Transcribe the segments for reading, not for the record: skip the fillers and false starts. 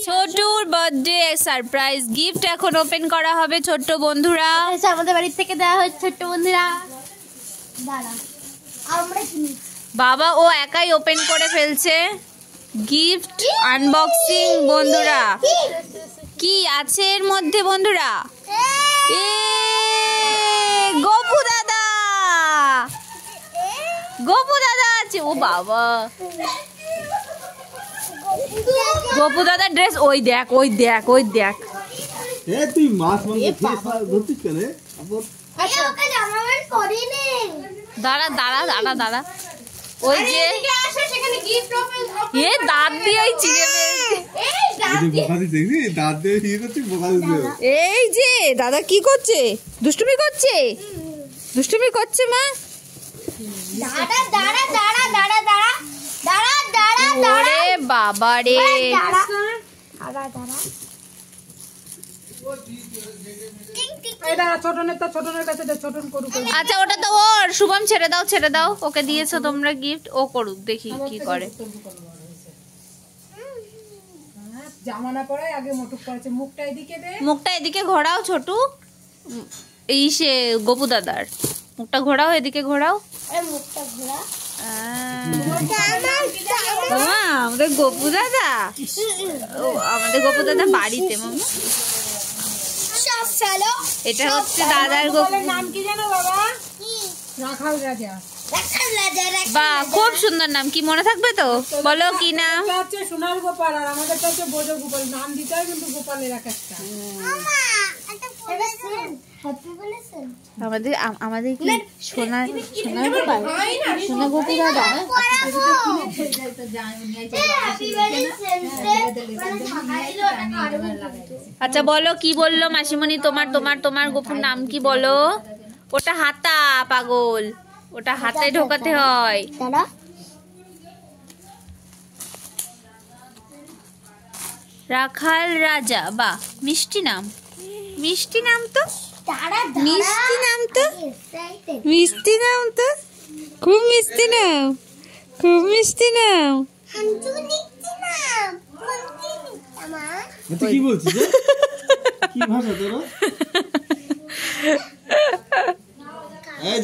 ছোটুর birthday surprise gift এখন open করা হবে ছোট্ট বন্ধুরা। আমাদের বাড়ি থেকে দেওয়া হয়েছে ছোট্ট বন্ধুরা। দাঁড়া আমরা বাবা ও একাই ওপেন করে ফেলছে গিফট আনবক্সিং। বন্ধুরা কি আছে এর মধ্যে বন্ধুরা? গোপু দাদা, গোপু দাদা আছে। ও বাবা, গোপু দাদা ড্রেস। ওই দেখ, ওই দেখ, ওই দেখ। তুই মাছ ধরছিস কেন? দাঁড়া দাঁড়া দাঁড়া দাঁড়া। ওই যে এ দাঁত দিয়ে চিড়ে এই যে দাদা কি করছে? দুষ্টুমি করছে, দুষ্টুমি করছে মা। ওরে বাবা রে, আচ্ছা ওটা তো ওর। শুভম ছেড়ে দাও, ছেড়ে দাও। ওকে দিয়েছো তোমরা গিফট, ও করুক, দেখি কি করে। মুখটা এদিকে ঘোরাও ছোটু। এই সে গোপু দাদার মুখটা ঘোরাও, এদিকে ঘোরাও। আমাদের গোপু দাদা, আমাদের গোপু দাদা বাড়িতে। মামা এটা হচ্ছে দাদার গোপু। নাম কি জানো বাবা? রাখাল রাজা। বাহ, খুব সুন্দর নাম। কি মনে থাকবে তো? বলো কি নাম? হচ্ছে সোনার গোপাল, আর আমাদের হচ্ছে বোঝো গোপাল। নাম দিতে হয় কিন্তু গোপালের এক একটা। আমাদের আমাদের কি সোনা, সোনার গোপাল, সোনা গোপু দাদা। আচ্ছা বলো কি বললো মাসিমণি? তোমার তোমার তোমার গোপুর নাম কি বলো? ওটা হাতা পাগল, ওটা হাতে ঢোকাতে হয়। রাখাল রাজা। বাহ, মিষ্টি নাম, মিষ্টি নাম তো, মিষ্টি নাম তো, মিষ্টি নাম তো, খুব মিষ্টি নাম, খুব মিষ্টি নাম। কি বলছিস? কি ভাষা তোরা?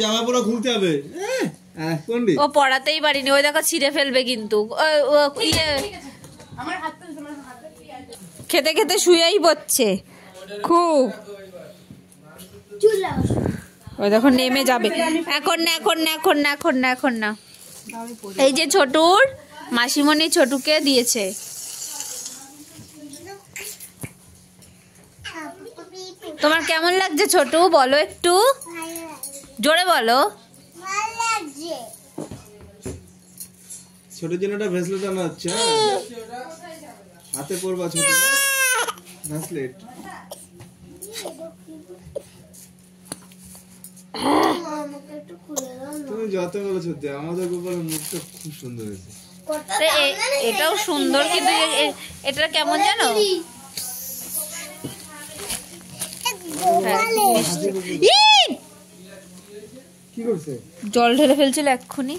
জামা পড়া খুলতে হবে। ও পড়াতেই পারিনি। ওই দেখো ছিঁড়ে ফেলবে কিন্তু। খেতে খেতে শুয়েই পড়ছে খুব। ওই দেখো নেমে যাবে। এখন না, এখন না, এখন না, এখন না, এখন না। এই যে ছোটুর মাসিমণি ছোটুকে দিয়েছে। তোমার কেমন লাগছে ছোটু? বলো একটু জোরে বলো। ছোট জন্য ব্রেসলেট আনা হচ্ছে, হাতে পরবা ছোট ব্রেসলেট। তুমি যত বলেছো, আমাদের গোপালের মুখটা খুব সুন্দর হয়েছে। এটাও সুন্দর, কিন্তু এটা কেমন জানো? কি করছে? জল ঢেলে ফেলছিল এক্ষুনি।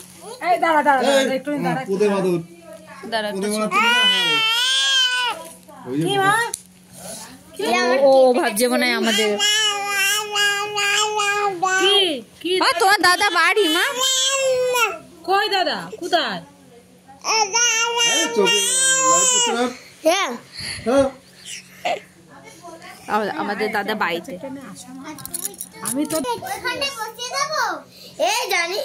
ও ভাবছে মনে হয় আমাদের। তোমার দাদা বাড়ি মা? কই দাদা? কোথায়? আমাদের দাদা বাড়িতে। আমি তো জানি।